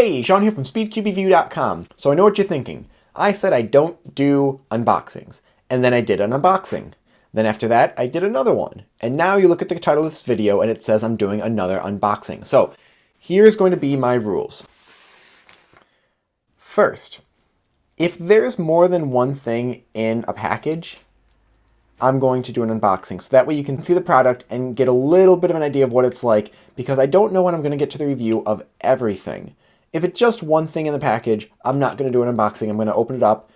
Hey, Sean here from SpeedCubeReview.com. So I know what you're thinking. I said I don't do unboxings, and then I did an unboxing. Then after that, I did another one. And now you look at the title of this video and it says I'm doing another unboxing. So here's going to be my rules. First, if there's more than one thing in a package, I'm going to do an unboxing. So that way you can see the product and get a little bit of an idea of what it's like, because I don't know when I'm going to get to the review of everything. If it's just one thing in the package, I'm not going to do an unboxing. I'm going to open it up,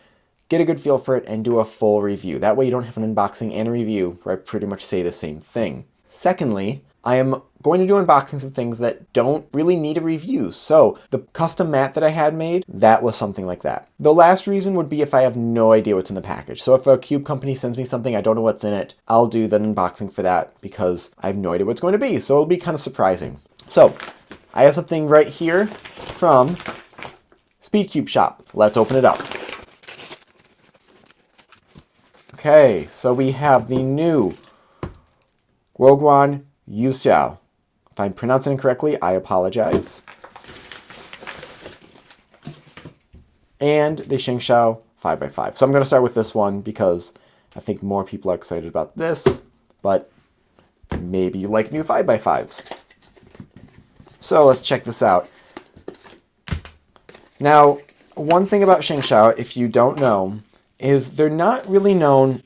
get a good feel for it, and do a full review. That way you don't have an unboxing and a review where I pretty much say the same thing. Secondly, I am going to do unboxings of things that don't really need a review. So the custom mat that I had made, that was something like that. The last reason would be if I have no idea what's in the package. So if a cube company sends me something, I don't know what's in it, I'll do the unboxing for that because I have no idea what it's going to be. So it'll be kind of surprising. So I have something right here from SpeedCube Shop. Let's open it up. Okay, so we have the new GuoGuan YueXiao. If I'm pronouncing it incorrectly, I apologize. And the Shengshou 5x5. So I'm going to start with this one because I think more people are excited about this, but maybe you like new 5x5s. So let's check this out. Now, one thing about Shengshou, if you don't know, is they're not really known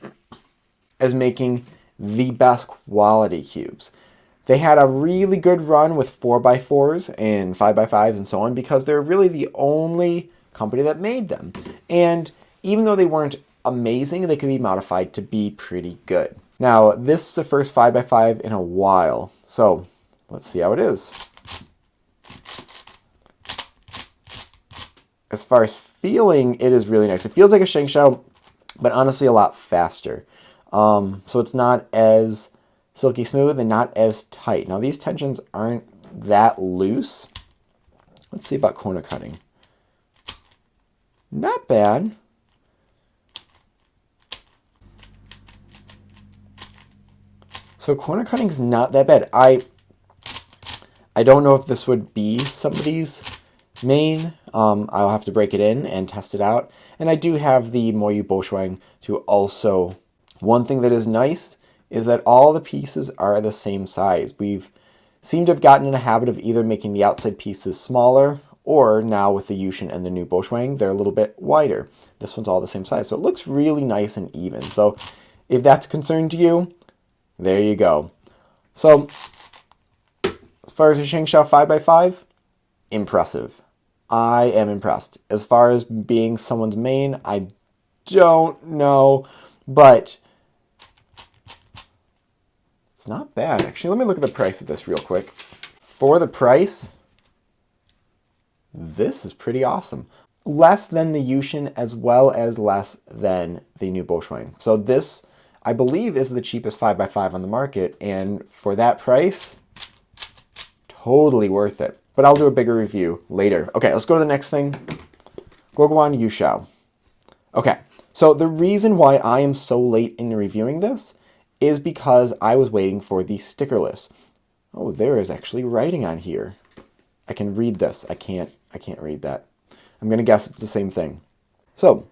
as making the best quality cubes. They had a really good run with 4x4s and 5x5s and so on because they're really the only company that made them. And even though they weren't amazing, they could be modified to be pretty good. Now, this is the first 5x5 in a while, so let's see how it is. As far as feeling, it is really nice. It feels like a Shengshou, but honestly a lot faster. So it's not as silky smooth and not as tight. Now these tensions aren't that loose. Let's see about corner cutting. Not bad. So corner cutting is not that bad. I don't know if this would be somebody's main. I'll have to break it in and test it out. And I do have the MoYu Boshwang to also. One thing that is nice is that all the pieces are the same size. We've seemed to have gotten in a habit of either making the outside pieces smaller, or now with the Yushin and the new Boshwang, they're a little bit wider. This one's all the same size, so it looks really nice and even. So if that's a concern to you, there you go. So as far as the Shengshou 5x5, impressive. I am impressed. As far as being someone's main, I don't know, but it's not bad. Actually, let me look at the price of this real quick. For the price, this is pretty awesome. Less than the Yushin as well as less than the new Boshwang. So this, I believe, is the cheapest 5x5 on the market, and for that price, totally worth it. But I'll do a bigger review later. Okay, let's go to the next thing. GuoGuan YueXiao. Okay, so the reason why I am so late in reviewing this is because I was waiting for the stickerless. Oh, there is actually writing on here. I can read this. I can't read that. I'm going to guess it's the same thing. So,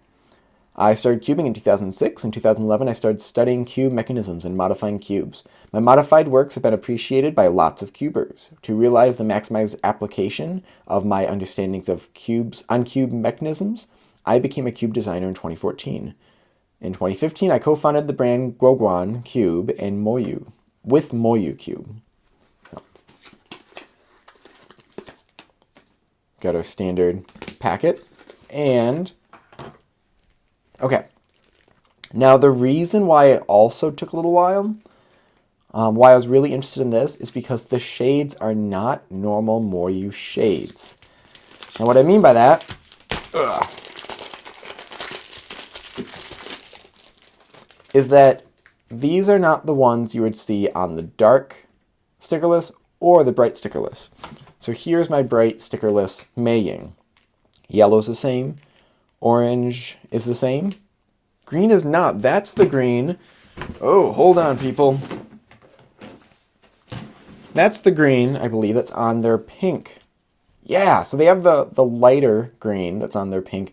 I started cubing in 2006. In 2011, I started studying cube mechanisms and modifying cubes. My modified works have been appreciated by lots of cubers. To realize the maximized application of my understandings of cubes on cube mechanisms, I became a cube designer in 2014. In 2015, I co-founded the brand GuoGuan Cube and MoYu with MoYu Cube. So, got our standard packet, and okay. Now the reason why it also took a little while, why I was really interested in this, is because the shades are not normal MoYu shades. And what I mean by that, is that these are not the ones you would see on the dark stickerless or the bright stickerless. So here's my bright stickerless Meiying. Yellow's the same. Orange is the same. Green is not. That's the green. Oh, hold on, people. That's the green, I believe, that's on their pink Yeah, so they have the lighter green that's on their pink.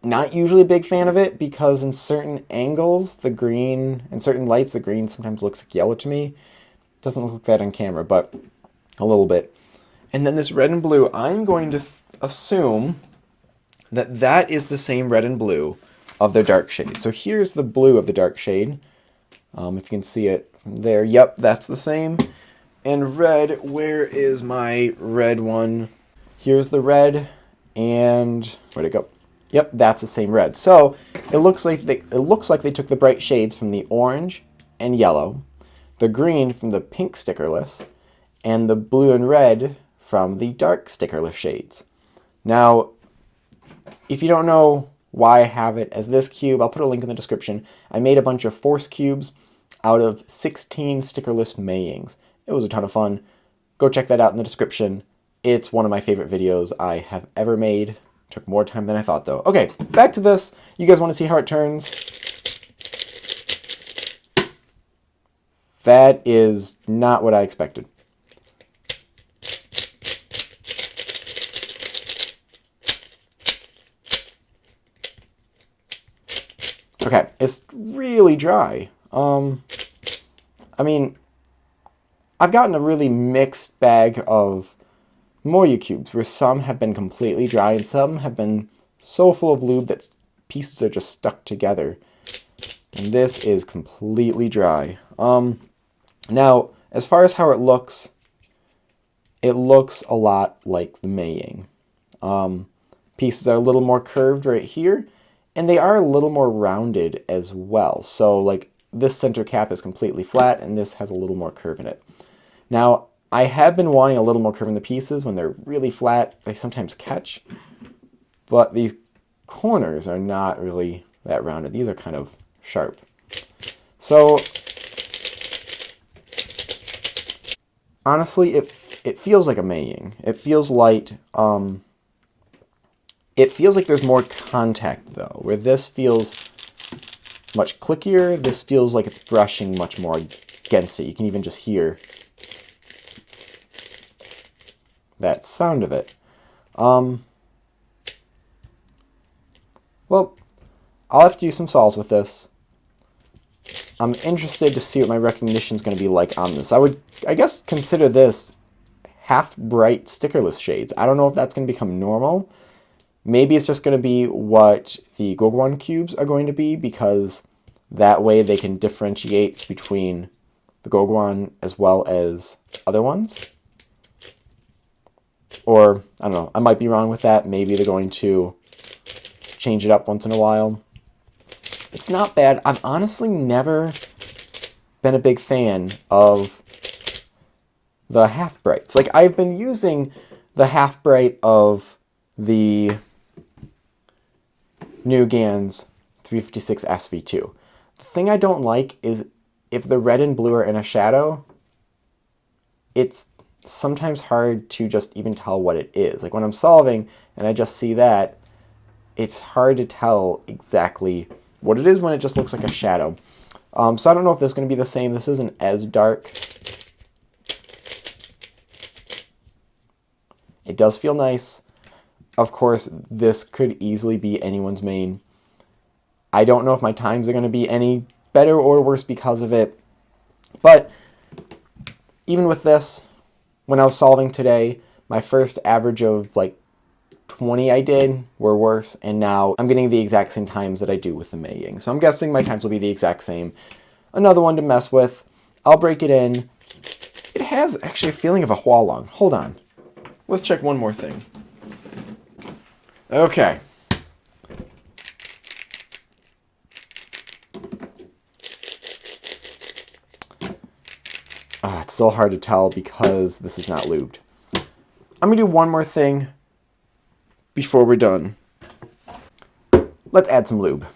Not usually a big fan of it because in certain angles, the green, in certain lights, the green sometimes looks like yellow to me. Doesn't look like that on camera, but a little bit. And then this red and blue, I'm going to assume that that is the same red and blue of their dark shade. So here's the blue of the dark shade. If you can see it from there. Yep, that's the same. And red, where is my red one? Here's the red, and where'd it go? Yep, that's the same red. So it looks like they took the bright shades from the orange and yellow, the green from the pink stickerless, and the blue and red from the dark stickerless shades. Now, if you don't know why I have it as this cube, I'll put a link in the description. I made a bunch of force cubes out of 16 stickerless Meiyings. It was a ton of fun. Go check that out in the description. It's one of my favorite videos I have ever made. Took more time than I thought, though. Okay, back to this. You guys want to see how it turns? That is not what I expected. Okay, it's really dry. I mean, I've gotten a really mixed bag of MoYu cubes, where some have been completely dry and some have been so full of lube that pieces are just stuck together. And this is completely dry. Now, as far as how it looks a lot like the Meiying. Pieces are a little more curved right here, and they are a little more rounded as well. So, like, this center cap is completely flat, and this has a little more curve in it. Now, I have been wanting a little more curve in the pieces. When they're really flat, they sometimes catch. But these corners are not really that rounded. These are kind of sharp. So, honestly, it feels like a Meiying. It feels light. It feels like there's more contact, though, where this feels much clickier. This feels like it's brushing much more against it. You can even just hear that sound of it. Well, I'll have to do some solves with this. I'm interested to see what my recognition is going to be like on this. I would, I guess, consider this half bright stickerless shades. I don't know if that's going to become normal. Maybe it's just going to be what the GuoGuan cubes are going to be, because that way they can differentiate between the GuoGuan as well as other ones. Or, I don't know, I might be wrong with that. Maybe they're going to change it up once in a while. It's not bad. I've honestly never been a big fan of the half brights. Like, I've been using the half bright of the new GAN's 356 SV2. The thing I don't like is if the red and blue are in a shadow, it's sometimes hard to just even tell what it is. Like when I'm solving and I just see that, it's hard to tell exactly what it is when it just looks like a shadow. So I don't know if this is going to be the same. This isn't as dark. It does feel nice. Of course, this could easily be anyone's main. I don't know if my times are going to be any better or worse because of it. But even with this, when I was solving today, my first average of like 20 I did were worse, and now I'm getting the exact same times that I do with the Meiying. So I'm guessing my times will be the exact same. Another one to mess with. I'll break it in. It has actually a feeling of a Hualong. Hold on. Let's check one more thing. Okay. It's so hard to tell because this is not lubed. I'm going to do one more thing before we're done. Let's add some lube.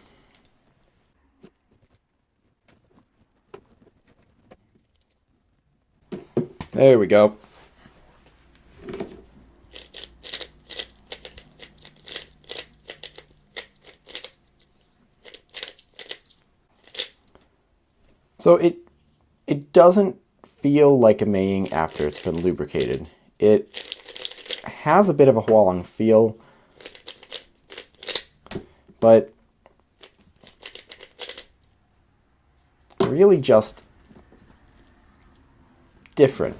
There we go. So it doesn't feel like a Meiying after it's been lubricated. It has a bit of a Hualong feel, but really just different.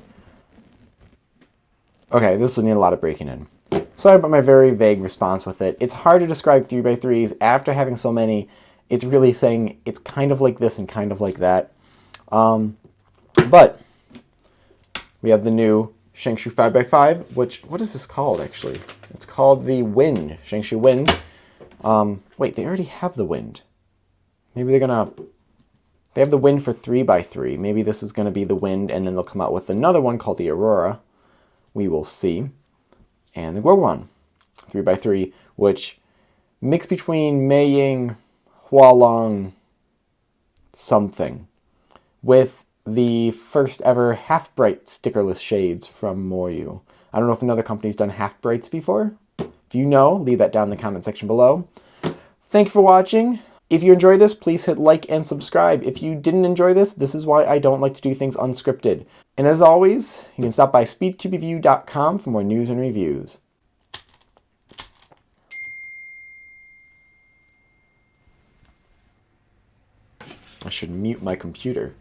Okay, this will need a lot of breaking in. Sorry about my very vague response with it. It's hard to describe 3x3s after having so many. It's really saying it's kind of like this and kind of like that. But we have the new Shengshou 5x5, which, what is this called actually? It's called the Wind, Shengshou Wind. Wait, they already have the Wind. Maybe they're gonna, they have the Wind for 3x3. Maybe this is gonna be the Wind, and then they'll come out with another one called the Aurora. We will see. And the GuoGuan 3x3, which mix between Meiying, Hualong, something, with the first ever half-bright stickerless shades from MoYu. I don't know if another company's done half-brights before. If you know, leave that down in the comment section below. Thank you for watching. If you enjoyed this, please hit like and subscribe. If you didn't enjoy this, this is why I don't like to do things unscripted. And as always, you can stop by speedcubereview.com for more news and reviews. I should mute my computer.